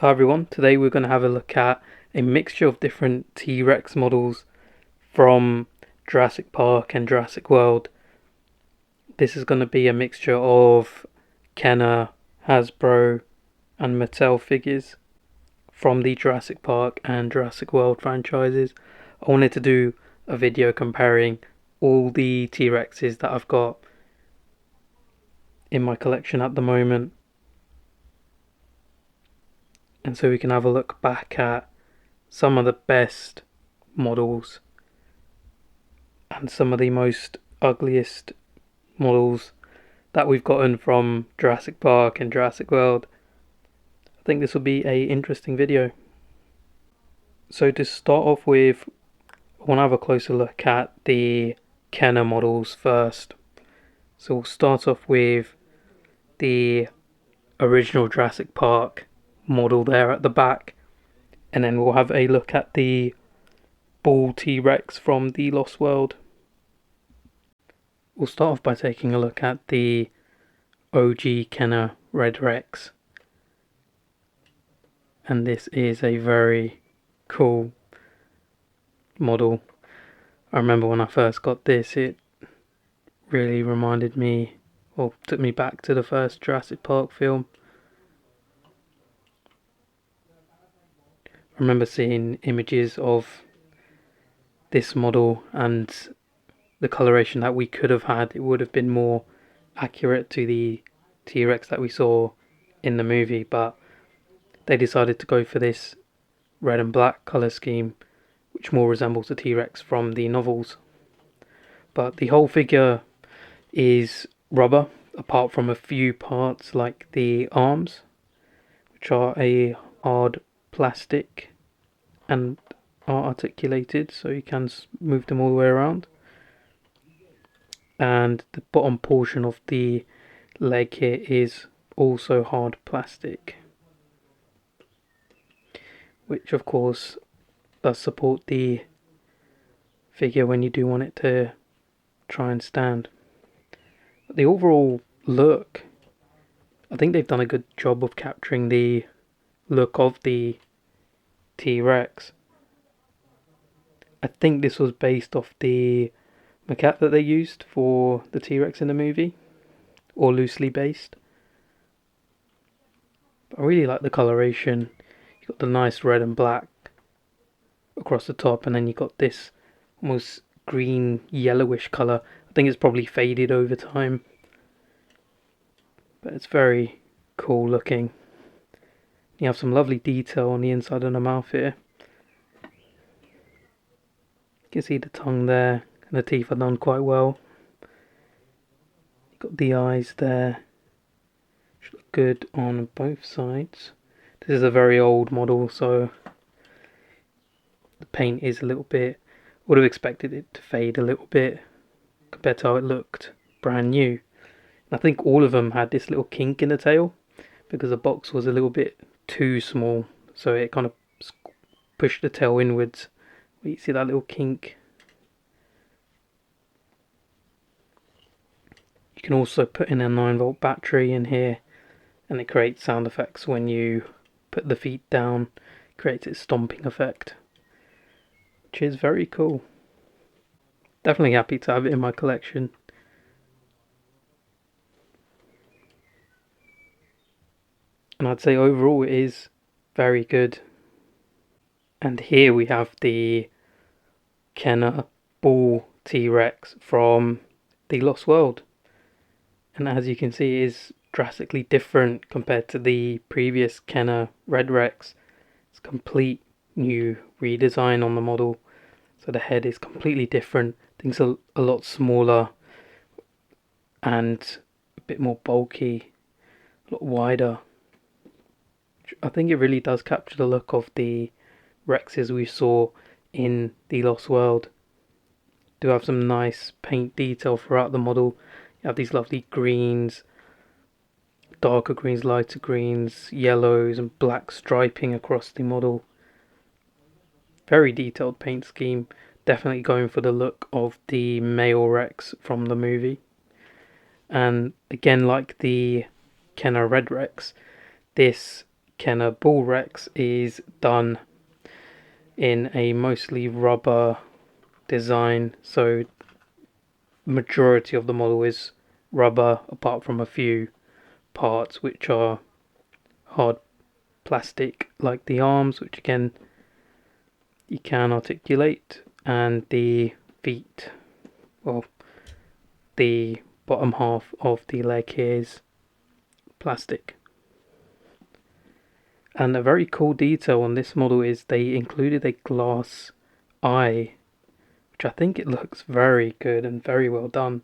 Hi everyone, today we're going to have a look at a mixture of different T-Rex models from Jurassic Park and Jurassic World. This is going to be a mixture of Kenner, Hasbro and Mattel figures from the Jurassic Park and Jurassic World franchises. I wanted to do a video comparing all the T-Rexes that I've got in my collection at the moment. And so we can have a look back at some of the best models and some of the most ugliest models that we've gotten from Jurassic Park and Jurassic World. I think this will be an interesting video. So to start off with, I want to have a closer look at the Kenner models first. So we'll start off with the original Jurassic Park model there at the back, and then we'll have a look at the bull T-Rex from the Lost World. We'll start off by taking a look at the OG Kenner Red Rex, and this is a very cool model. I remember when I first got this, it really reminded me, or took me back to the first Jurassic Park film. I remember seeing images of this model and the coloration that we could have had. It would have been more accurate to the T-Rex that we saw in the movie, but they decided to go for this red and black colour scheme, which more resembles the T-Rex from the novels. But the whole figure is rubber, apart from a few parts like the arms, which are a hard plastic and are articulated, so you can move them all the way around. And the bottom portion of the leg here is also hard plastic, which of course does support the figure when you do want it to try and stand. But the overall look, I think they've done a good job of capturing the look of the T-Rex. I think this was based off the maquette that they used for the T-Rex in the movie, or loosely based. But I really like the coloration. You've got the nice red and black across the top, and then you've got this almost green yellowish colour. I think it's probably faded over time, but it's very cool looking. You have some lovely detail on the inside of the mouth here. You can see the tongue there, and the teeth are done quite well. You've got the eyes there, which look good on both sides. This is a very old model, so the paint is a little bit, would have expected it to fade a little bit compared to how it looked brand new. And I think all of them had this little kink in the tail, because the box was a little bit too small, so it kind of pushed the tail inwards. You see that little kink. You can also put in a 9-volt battery in here, and it creates sound effects when you put the feet down. It creates its stomping effect, which is very cool. Definitely happy to have it in my collection. And I'd say overall it is very good. And here we have the Kenner bull T-Rex from the Lost World. And as you can see, it is drastically different compared to the previous Kenner Red Rex. It's a complete new redesign on the model. So the head is completely different. Things are a lot smaller and a bit more bulky, a lot wider. I think it really does capture the look of the Rexes we saw in the Lost World. Do have some nice paint detail throughout the model. You have these lovely greens, darker greens, lighter greens, yellows and black striping across the model. Very detailed paint scheme. Definitely going for the look of the male Rex from the movie. And again, like the Kenner Red Rex, this Kenner Bull Rex is done in a mostly rubber design, so majority of the model is rubber apart from a few parts which are hard plastic, like the arms, which again you can articulate, and the feet, well, the bottom half of the leg here is plastic. And a very cool detail on this model is they included a glass eye, which I think it looks very good and very well done.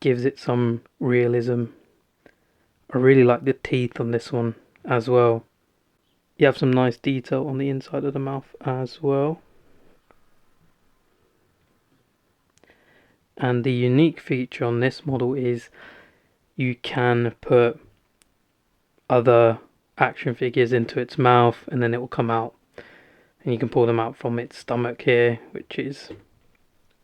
Gives it some realism. I really like the teeth on this one as well. You have some nice detail on the inside of the mouth as well. And the unique feature on this model is you can put other action figures into its mouth and then it will come out. And you can pull them out from its stomach here, which is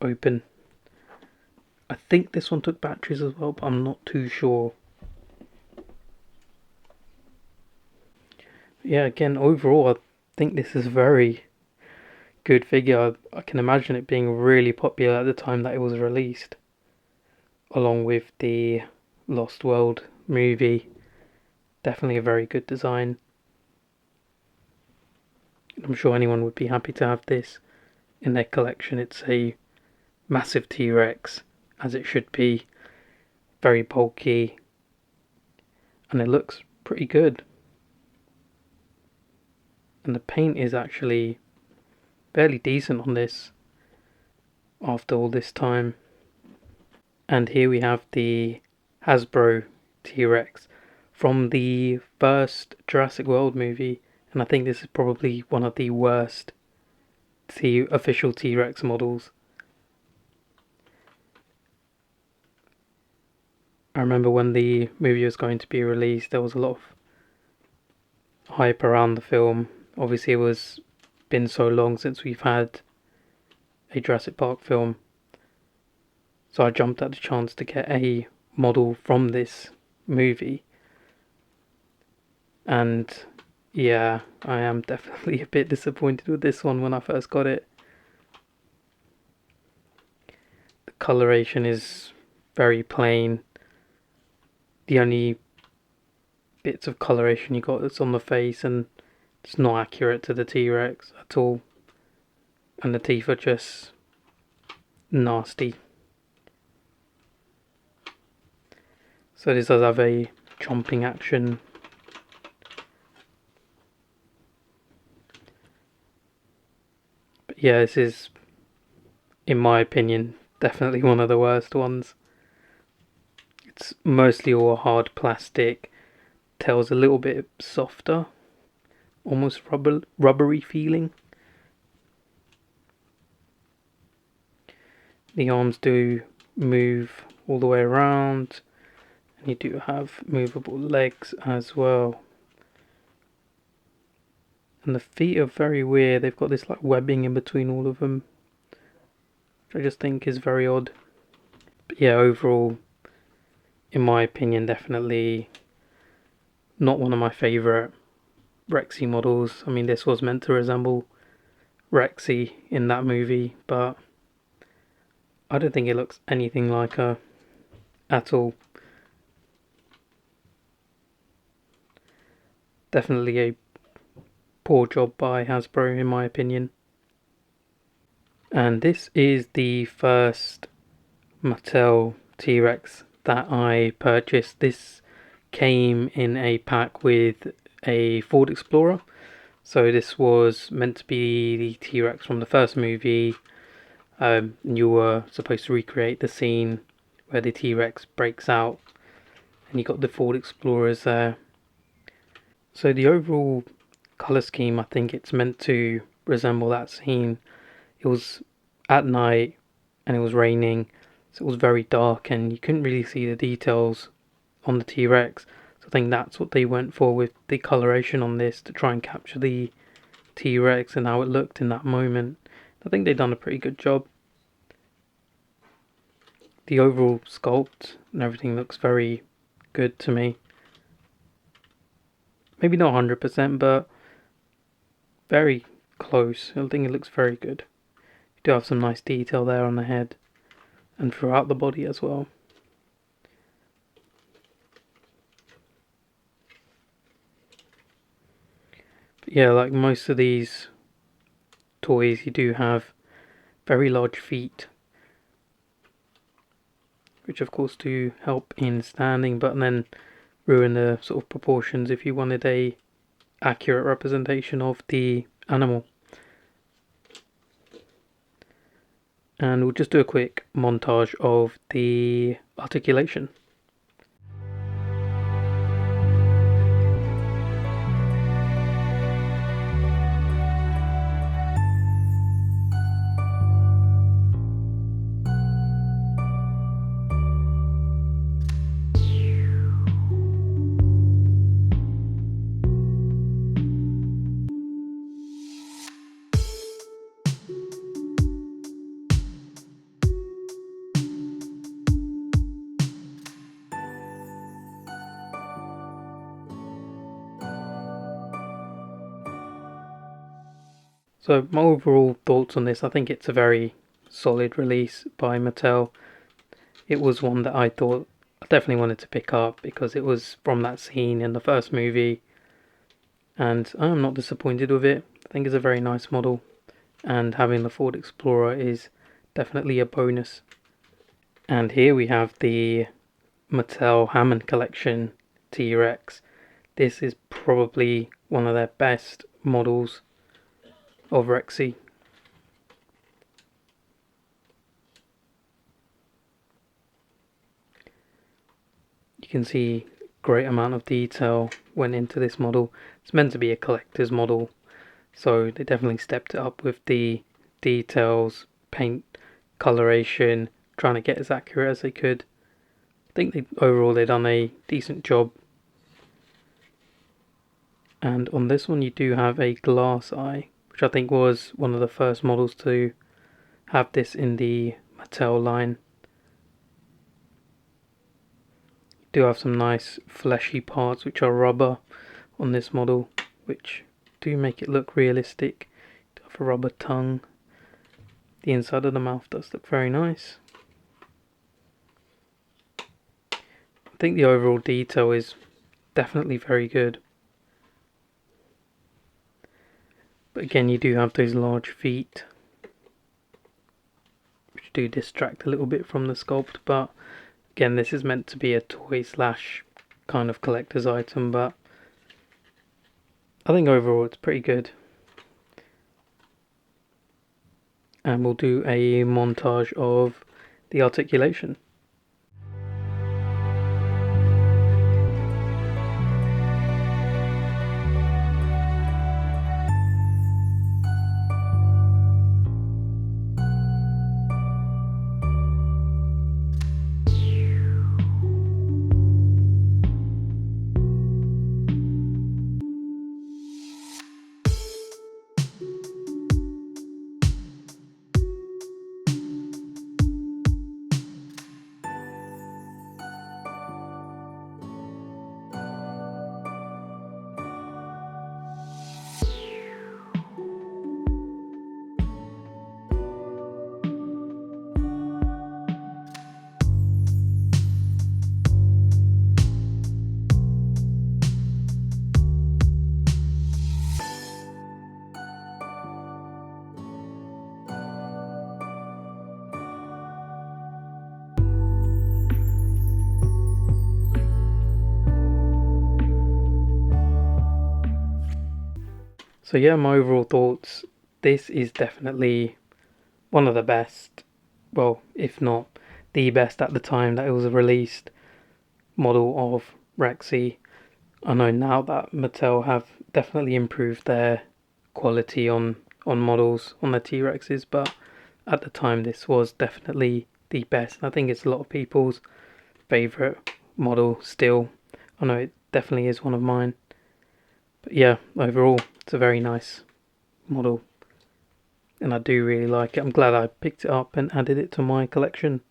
open. I think this one took batteries as well, but I'm not too sure. Yeah, again, overall, I think this is a very good figure. I can imagine it being really popular at the time that it was released, along with the Lost World movie. Definitely a very good design. I'm sure anyone would be happy to have this in their collection. It's a massive T.rex, as it should be. Very bulky, and it looks pretty good. And the paint is actually fairly decent on this after all this time. And here we have the Hasbro T.rex from the first Jurassic World movie, and I think this is probably one of the worst official T.rex models. I remember when the movie was going to be released, there was a lot of hype around the film. Obviously, it was been so long since we've had a Jurassic Park film, so I jumped at the chance to get a model from this movie. And yeah, I am definitely a bit disappointed with this one when I first got it. The coloration is very plain. The only bits of coloration you got that's on the face, and it's not accurate to the T-rex at all. And the teeth are just nasty. So this does have a chomping action. But yeah, this is, in my opinion, definitely one of the worst ones. It's mostly all hard plastic. Tail's a little bit softer, almost rubbery feeling. The arms do move all the way around, and you do have movable legs as well. And the feet are very weird. They've got this like webbing in between all of them, which I just think is very odd. But yeah, overall, in my opinion, definitely not one of my favourite Rexy models. I mean, this was meant to resemble Rexy in that movie, but I don't think it looks anything like her at all. Definitely a poor job by Hasbro, in my opinion. And this is the first Mattel T-rex that I purchased. This came in a pack with a Ford Explorer. So this was meant to be the T-rex from the first movie. You were supposed to recreate the scene where the T-rex breaks out, and you got the Ford Explorers there. So the overall colour scheme, I think it's meant to resemble that scene. It was at night and it was raining, so it was very dark and you couldn't really see the details on the T-rex. So I think that's what they went for with the coloration on this, to try and capture the T-rex and how it looked in that moment. I think they've done a pretty good job. The overall sculpt and everything looks very good to me. Maybe not 100%, but very close. I think it looks very good. You do have some nice detail there on the head and throughout the body as well. But yeah, like most of these toys, you do have very large feet, which of course do help in standing, but then ruin the sort of proportions if you wanted a accurate representation of the animal. And we'll just do a quick montage of the articulation. So my overall thoughts on this, I think it's a very solid release by Mattel. It was one that I thought I definitely wanted to pick up because it was from that scene in the first movie, and I'm not disappointed with it. I think it's a very nice model, and having the Ford Explorer is definitely a bonus. And here we have the Mattel Hammond Collection T.rex. This is probably one of their best models of Rexy. You can see great amount of detail went into this model. It's meant to be a collector's model, so they definitely stepped it up with the details, paint, coloration, trying to get as accurate as they could. I think overall they've done a decent job. And on this one you do have a glass eye, which I think was one of the first models to have this in the Mattel line. You do have some nice fleshy parts which are rubber on this model, which do make it look realistic. You do have a rubber tongue. The inside of the mouth does look very nice. I think the overall detail is definitely very good. But again, you do have those large feet, which do distract a little bit from the sculpt, but again, this is meant to be a toy slash kind of collector's item, but I think overall it's pretty good. And we'll do a montage of the articulation. So yeah, my overall thoughts, this is definitely one of the best, well, if not the best at the time that it was released, model of Rexy. I know now that Mattel have definitely improved their quality on models, on the T-Rexes, but at the time this was definitely the best. I think it's a lot of people's favourite model still. I know it definitely is one of mine. But yeah, overall, it's a very nice model. And I do really like it. I'm glad I picked it up and added it to my collection.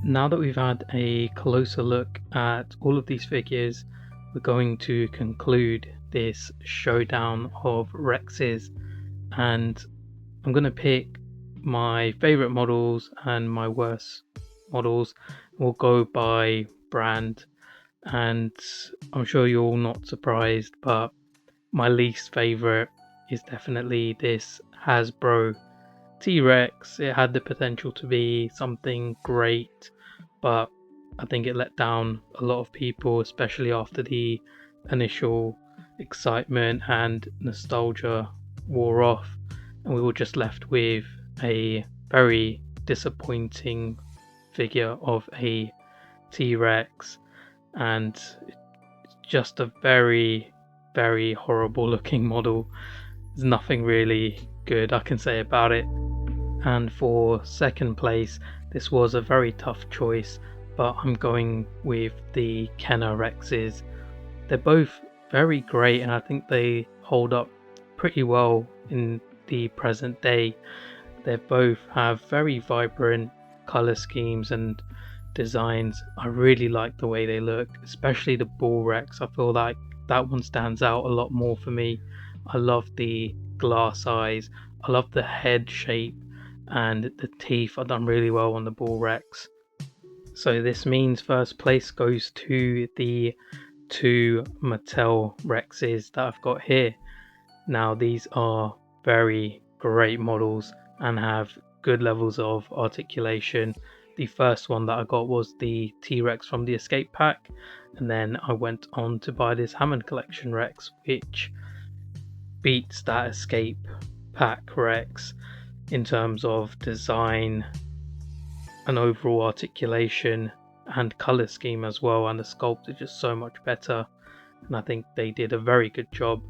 now that we've had a closer look at all of these figures, we're going to conclude this showdown of Rexes, and I'm going to pick my favourite models and my worst models. We'll go by brand, and I'm sure you're all not surprised, but my least favourite is definitely this Hasbro T.rex. It had the potential to be something great, but I think it let down a lot of people, especially after the initial excitement and nostalgia wore off, and we were just left with a very disappointing figure of a T.rex, and it's just a very, very horrible looking model. There's nothing really good I can say about it. And for second place, this was a very tough choice, but I'm going with the Kenner Rexes. They're both very great, and I think they hold up pretty well in the present day. They both have very vibrant color schemes and designs. I really like the way they look, especially the Bull Rex. I feel like that one stands out a lot more for me. I love the glass eyes, I love the head shape, and the teeth are done really well on the Bull Rex. So this means first place goes to the two Mattel Rexes that I've got here. Now these are very great models and have good levels of articulation. The first one that I got was the T-Rex from the Escape Pack, and then I went on to buy this Hammond Collection Rex, which beats that Escape Pack Rex in terms of design and overall articulation and color scheme as well, and the sculpt is just so much better, and I think they did a very good job.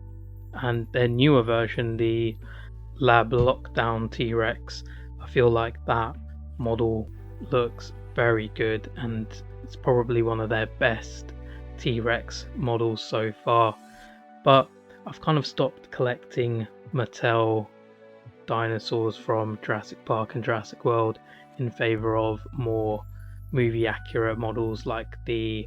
And their newer version, the Lab Lockdown T-Rex, I feel like that model looks very good, and it's probably one of their best T-Rex models so far. But I've kind of stopped collecting Mattel dinosaurs from Jurassic Park and Jurassic World in favor of more movie accurate models like the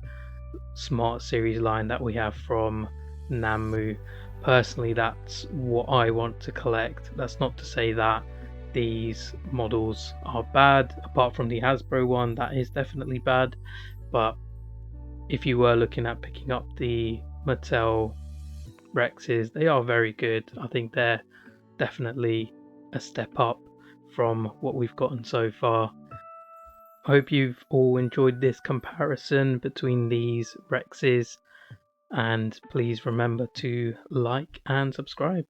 Smart Series line that we have from Nammu. Personally, that's what I want to collect. That's not to say that these models are bad, apart from the Hasbro one, that is definitely bad. But if you were looking at picking up the Mattel Rexes, they are very good. I think they're definitely a step up from what we've gotten so far. I hope you've all enjoyed this comparison between these Rexes, and please remember to like and subscribe.